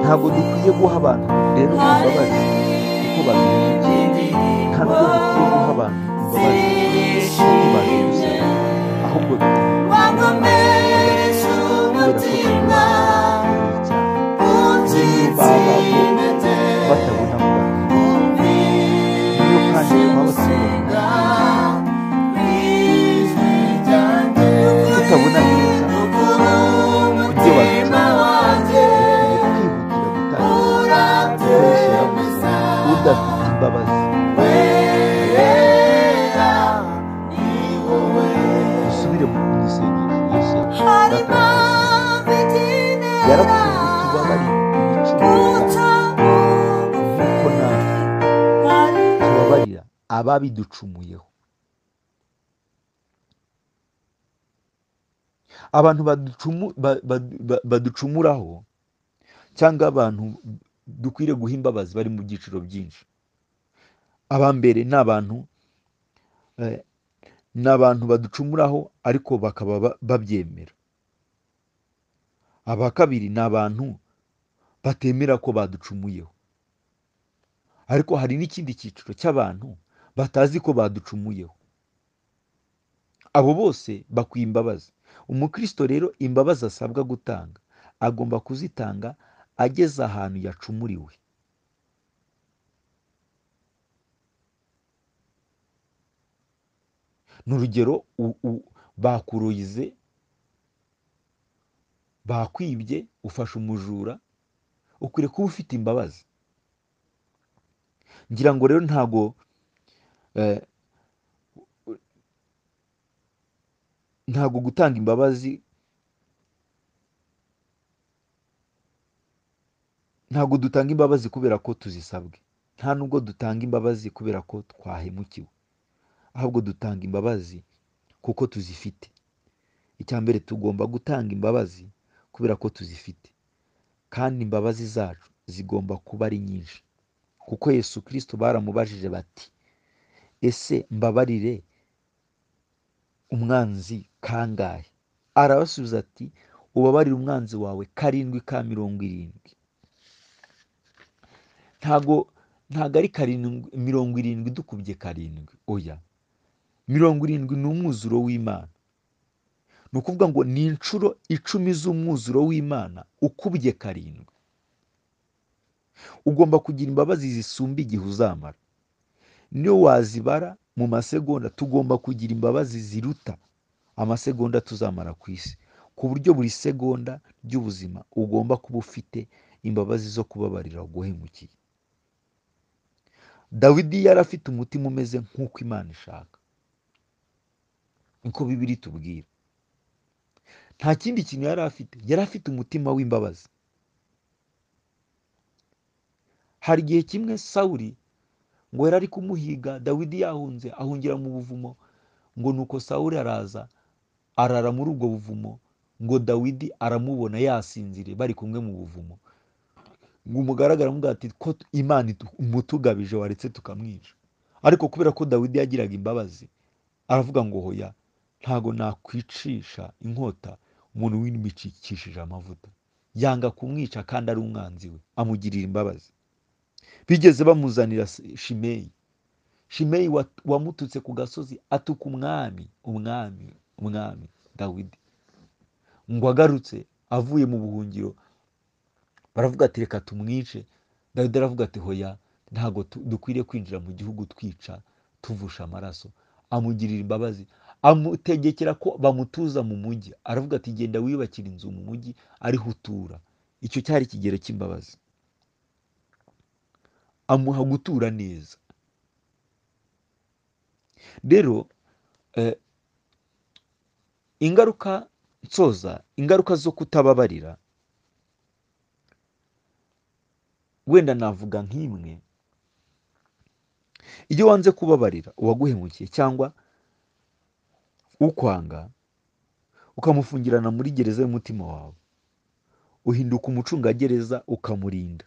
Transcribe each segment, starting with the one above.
ntabwo dukwiye guha abantu rero imbabazi kuko baduhemukiye, nta nubwo dukwiye guha abantu imbabazi kuko badusabye, ahubwo wakomeje umutima baba bo batabona kubaha, niyo kandi usenga tutabona neza ibyo umutima wanjye kwihutira gutanga gukoresha yabuze udafite imbabazi. wera ni wowe Dusubire mu isengesho Yesu harimo yaravuze ngo tubabarire ibicumuro nk'uko natwe tubabarira ababiducumuyeho. Abantu baducumuraho cyangwa abantu dukwiriye guha imbabazi bari mu byiciro byinshi. Abambere ni abantu baducumuraho ariko bakaba babyemera. Aba kabiri ni abantu batemera ko baducumuyeho, ariko hari n'ikindi cyiciro cy'abantu batazi ko baducumuyeho. Abo bose bakwiye imbabazi. Umukristo rero imbabazi asabwa gutanga agomba kuzitanga ageze ahantu yacumuriwe. Ni urugero, bakuroyize, bakwibye, ufashe umujura, ukwiriye kuba ufite imbabazi. Ngira ngo rero ntago gutanga imbabazi, ntago dutanga imbabazi kubera ko tuzisabwe, nta nubwo dutanga imbabazi kubera ko twahemukiwe, ahubwo dutanga imbabazi kuko tuzifite. Icya mbere, tugomba gutanga imbabazi kubera ko tuzifite, kandi imbabazi zacu zigomba kuba ari nyinshi, kuko Yesu Kristo baramubajije bati, ese mbabarire umwanzi kangahe? Arabasubiza ati, ubabarire umwanzi wawe 7 ntago ari 70 dukubye 7, oya, 70 ni umwuzuro w'Imana. Ni ukuvuga ngo ni inshuro 10 z'umwuzuro w'Imana ukubye 7. Ugomba kugira imbabazi zisumba igihe uzamara. Niyo wazibara mu masegonda, tugomba kugira imbabazi ziruta amasegonda tuzamara ku isi, ku buryo buri segonda ry'ubuzima ugomba kuba ufite imbabazi zo kubabarira uguhemukiye. Dawidi yari afite umutima umeze nk'uko Imana ishaka, niko Bibiliya itubwira. Nta kindi kintu yari afite umutima w'imbabazi. Hari igihe kimwe Sawuli ngo yari ari kumuhiga, Dawidi yahunze, ahungira mu buvumo, ngo nuko Sawuli araza arara muri ubwo buvumo, ngo Dawidi aramubona yasinziriye bari kumwe mu buvumo, ngo umugaragara aramubwira ati, ko Imana imutugabije waretse tukamwica. Ariko kubera ko Dawidi yagiraga imbabazi, aravuga ngo hoya, ntago nakwicisha inkota umuntu w'imicikishije amavuta. Yanga kumwica kandi ari umwanzi we, amugirira imbabazi. Bigeze bamuzanira Shimeyi wamututse ku gasozi, atuka umwami Dawidi. Ngo agarutse avuye mu buhungiro, baravuga ati reka tumwice. Dawidi aravuga ati hoya, ntago dukwiriye kwinjira mu gihugu twica tuvusha amaraso. Amugirira imbabazi, amutegekera ko bamutuza mu mujyi. Aravuga ati genda wiyubakira inzu mu mujyi ariho utura. Icyo cyari ikigero cy'imbabazi. Amuha gutura neza. Rero ingaruka zo kutababarira, wenda navuga nk'imwe. Iyo wanze kubabarira uwaguhemukiye cyangwa ukwanga, ukamufungirana muri gereza y'umutima wawe, uhinduka umucungagereza ukamurinda,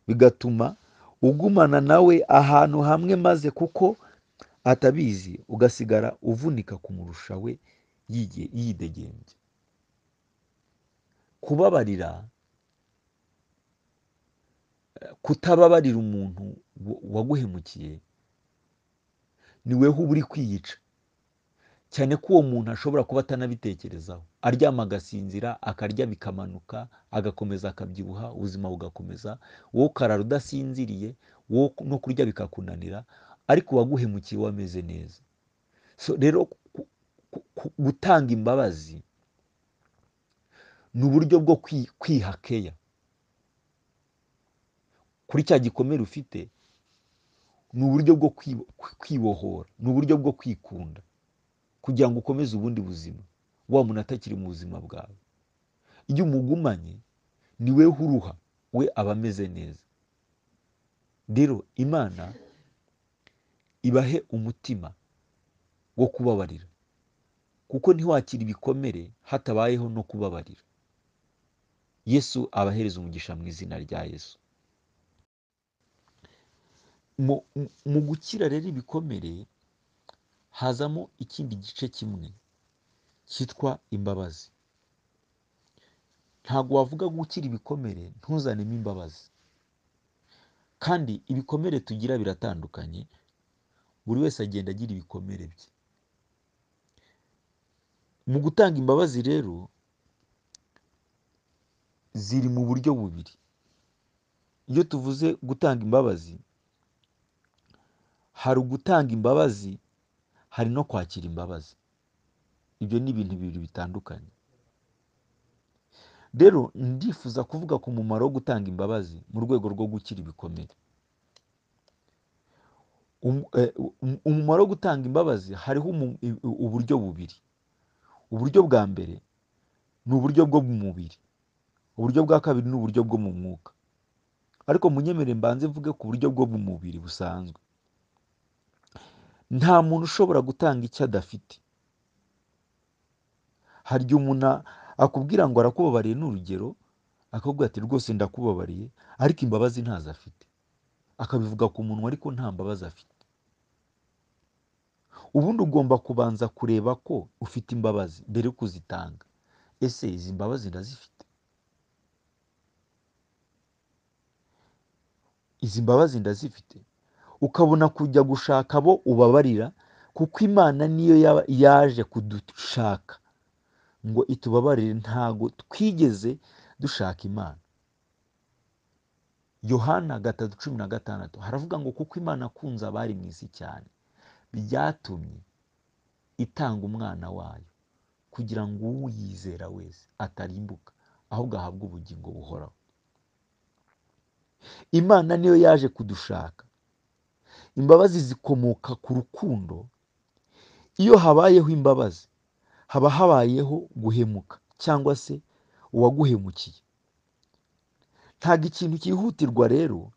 bigatuma ugumana nawe ahantu hamwe, maze kuko atabizi ugasigara uvunika kumurusha we yidegembye. Kubabarira kutababarira umuntu waguhemukiye ni weho uba uri kwiyica, cyane ko uwo muntu ashobora kuba atanabitekerezaho, aryama agasinzira, akarya bikamanuka, agakomeza akabyibuha, ubuzima bugakomeza, wowe ukarara udasinziriye, wowe no kurya bikakunanira, ariko uwaguhemukiye we ameze neza. So rero gutanga imbabazi ni uburyo bwo kwiha keya kuri cya gikomere ufite, ni uburyo bwo kwibohora, ni uburyo bwo kwikunda kugira ngo ukomeze ubundi buzima, wa muntu atakiri mu buzima bwawe. Iyo umugumanye ni we uruha, we aba ameze neza. Rero Imana ibahe umutima wo kubabarira, kuko ntiwakira ibikomere hatabayeho no kubabarira. Yesu abahereza umugisha mu izina rya Yesu. Mu gukira rero ibikomere hazamo ikindi gice kimwe cyitwa imbabazi. Ntabwo wavuga gukira ibikomere ntuzanemo imbabazi, kandi ibikomere tugira biratandukanye, buri wese agenda agira ibikomere bye. Mu gutanga imbabazi rero ziri mu buryo bubiri. Iyo tuvuze gutanga imbabazi, hari ugutanga imbabazi, hari no kwakira imbabazi. Ibyo ni ibintu bibiri bitandukanye. Rero ndifuza kuvuga ku mumaro wo gutanga imbabazi mu rwego rwo gukira ibikomere. Umumaro wo gutanga imbabazi hariho uburyo bubiri. Uburyo bwa mbere ni uburyo bwo mu mubiri, uburyo bwa kabiri ni uburyo bwo mu mwuka. Ariko munyemere mbanze mvuge ku buryo bwo mu mubiri busanzwe. Nta muntu ushobora gutanga icyo adafite. Hari igihe umuntu akubwira ngo arakubabariye, n'urugero akakubwira ati rwose ndakubabariye, ariko imbabazi ntazo afite. Akabivuga ku munwa ariko nta mbabazi afite. Ubundi ugomba kubanza kureba ko ufite imbabazi mbere yo kuzitanga. Ese izi mbabazi ndazifite? Izi mbabazi ndazifite? Ukabona kujya gushaka abo ubabarira, kuko Imana niyo yaje kudushaka ngo itubabarire, ntago twigeze dushaka Imana. Yohana 3:16 haravuga ngo kuko Imana akunze abari mu isi cyane, byatumye itanga umwana wayo kugira ngo uwuyizera wese atarimbuka, ahubwo ahabwe ubugingo buhoraho. Imana niyo yaje kudushaka. Imbabazi zikomoka ku rukundo. Iyo habayeho imbabazi, haba habayeho guhemuka cyangwa se uwaguhemukiye. Ntabwo ikintu cyihutirwa rero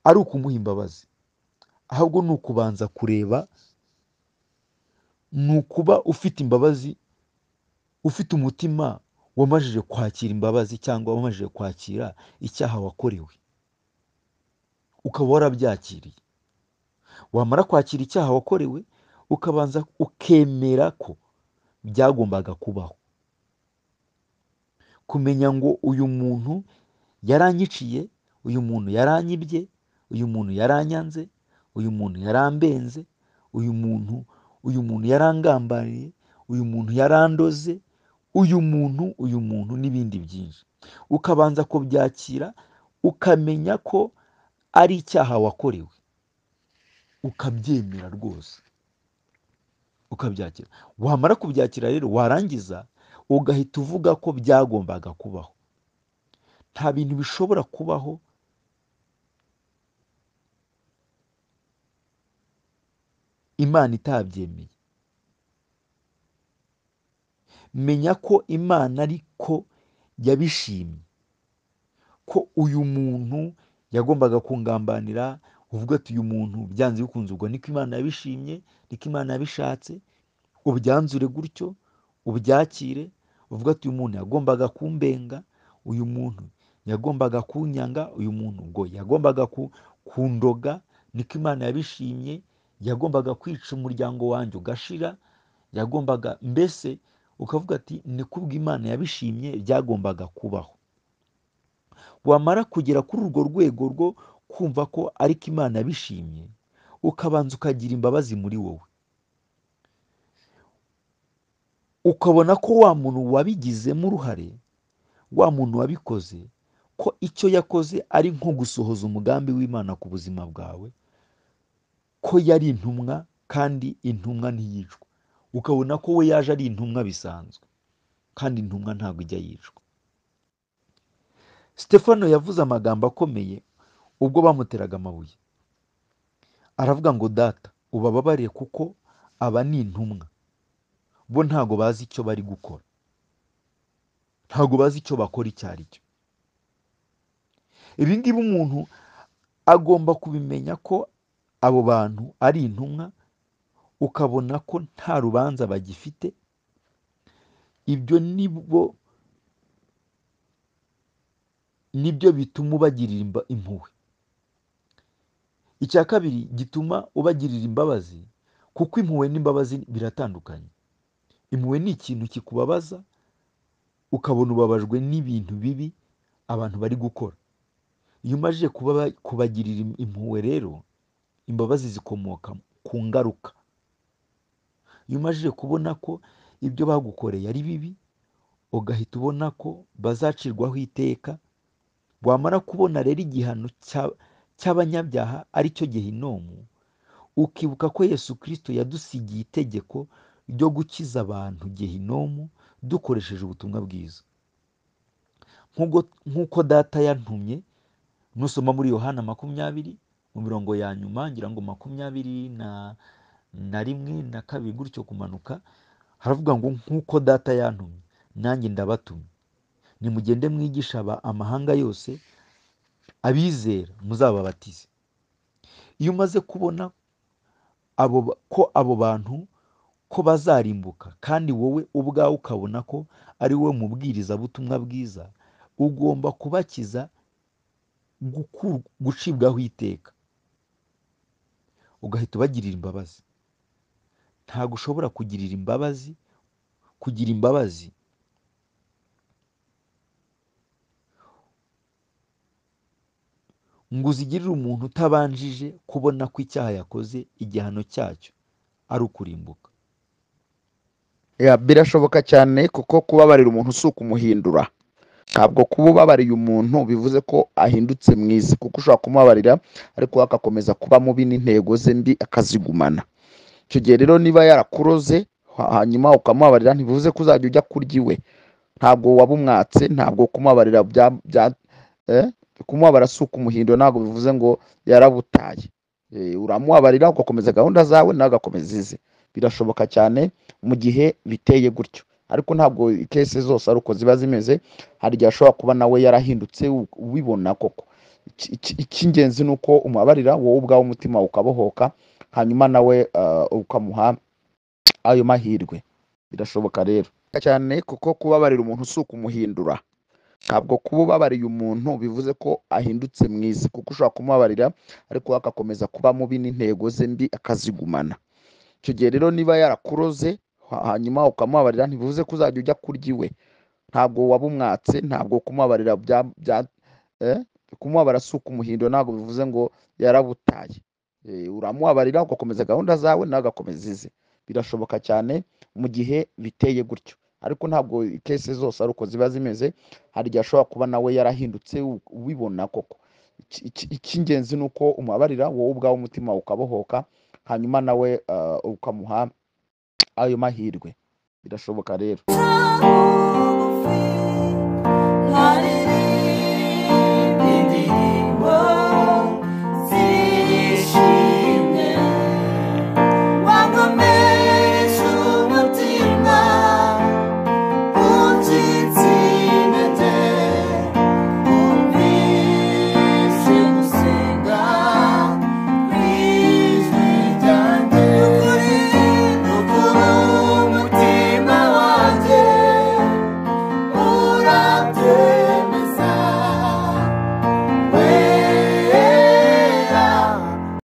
ari ukumuha imbabazi, ahubwo ni ukubanza kureba, ni ukuba ufite imbabazi, ufite umutima wamajije kwakira imbabazi cyangwa wamajije kwakira icyaha wakorewe, ukaba warabyakiriye. Wamara kwakira icyaha wakorewe, ukabanza ukemera ko byagombaga kubaho. Kumenya ngo uyu muntu yaranyiciye, uyu muntu yaranyibye, uyu muntu yaranyanze, uyu muntu yarambenze, uyu muntu yarangambaniye, uyu muntu yarandoze, uyu muntu n'ibindi byinshi. Ukabanza kubyakira, ukamenya ko ari icyaha wakorewe, ukabyemera rwose, ukabyakira. Wamara kubyakira rero, warangiza ugahita uvuga ko byagombaga kubaho. Nta bintu bishobora kubaho Imana itabyemeye. Menya ko Imana ariko yabishimye, ko uyu muntu yagombaga kungambanira, uvuga ati uyu muntu byanze bikunze, ubwo niko Imana yabishimye, niko Imana yabishatse. Ubyanzure gutyo, ubyakire, uvuga ati uyu muntu yagombaga kumbenga, uyu muntu yagombaga kunyanga, uyu muntu ngo yagombaga kundoga, niko Imana yabishimye. Yagombaga kwica umuryango wanjye ugashira, yagombaga, mbese ukavuga ati ni kubwo Imana yabishimye byagombaga kubaho. wamara kugera kuri urwo rwego rwo kumva ko ariko Imana bishimye, ukabanza ukagira imbabazi muri wowe, ukabona ko wa muntu wabigizemo uruhare, wa muntu wabikoze, ko icyo yakoze ari nko gusohoza umugambi w'Imana ku buzima bwawe, ko yari intumwa kandi intumwa ntiyicwa, ukabona ko we yaje ari intumwa bisanzwe kandi intumwa ntabwo ijya yicwa. Stefano yavuze amagambo akomeye ubwo bamuteraga amabuye, aravuga ngo data ubababariye kuko aba ni intumwa, bo ntago bazi icyo bari gukora, ntago bazi icyo bakora icyo ari cyo. Ibi ngibi umuntu agomba kubimenya ko abo bantu ari intumwa, ukabona ko nta rubanza bagifite. Ibyo nibyo bituma ubagirira impuhwe. Icya kabiri gituma ubagirira imbabazi, kuko impuhwe n'imbabazi biratandukanye. Impuhwe ni ikintu kikubabaza, ukabona ubabajwe n'ibintu bibi abantu bari gukora. Iyo umaze kubagirira impuhwe rero, imbabazi zikomoka ku ngaruka. Iyo umaze kubona ko ibyo bagukoreye ari bibi, ugahita ubona ko bazacirwaho iteka, wamara kubona rero igihano cy'abanyabyaha ari cyo gehinomu, ukibuka ko Yesu Kristo yadusigiye itegeko ryo gukiza abantu gehinomu dukoresheje ubutumwa bwiza. Nk'uko data yantumye, nusoma muri Yohana 20 mu mirongo ya nyuma, ngira ngo 21 na 2 gutyo kumanuka, haravuga ngo nk'uko data yantumye nanjye ndabatumye, nimugende mwigisha amahanga yose, abizera muzababatize. Iyo umaze kubona ko abo bantu ko bazarimbuka, kandi wowe ubwawe ukabona ko ari wowe mubwiriza butumwa bwiza, ugomba kubakiza, gucibwaho iteka, ugahita ubagirira imbabazi. Ntabwo ushobora kugira imbabazi ngo uzigirire umuntu utabanjije kubona ko icyaha yakoze igihano cyacyo ari ukurimbuka. Birashoboka cyane, kuko kubabarira umuntu si ukumuhindura. Ntabwo kuba ubabariye umuntu bivuze ko ahindutse mwiza, kuko ushobora kumubabarira ariko agakomeza kuba mubi n'intego ze mbi akazigumana. Icyo gihe rero niba yarakuroze hanyuma ukamubabarira, ntibivuze ko uzajya ujya kurya iwe. Ntabwo wabumwatse, ntabwo kumubabarira kumubabara si ukumuhindura, ntabwo bivuze ngo yarabutaye. Uramubabarira ugakomeza gahunda zawe nawe agakomeza ize. Birashoboka cyane mu gihe biteye gutyo, ariko ntabwo kese zose ari uko ziba zimeze. Hari igihe ashobora kuba nawe yarahindutse ubibona koko. Icy'ingenzi ni uko umubabarira wowe ubwawe, umutima ukabohoka, hanyuma nawe ukamuha ayo mahirwe. Birashoboka rero cyane, kuko kubabarira umuntu si ukumuhindura. Ntabwo kuba ubabariye umuntu bivuze ko ahindutse mwiza, kuko ushobora kumubabarira ariko agakomeza kuba mubi n'intego ze mbi akazigumana. Icyo gihe rero niba yarakuroze hanyuma ukamubabarira, ntibivuze ko uzajya ujya kurya iwe. Ntabwo wabumwatse, ntabwo kumubabarira kumubabara si ukumuhindura, ntabwo bivuze ngo yarabutaye. Uramubabarira ugakomeza gahunda zawe nawe agakomeza ize. Birashoboka cyane mu gihe biteye gutyo, ariko ntabwo kese zose ari uko ziba zimeze. Hari igihe ashobora kuba nawe yarahindutse ubibona koko. Icy'ingenzi ni uko umubabarira wowe ubwawe, umutima ukabohoka, hanyuma nawe ukamuha ayo mahirwe. Birashoboka rero.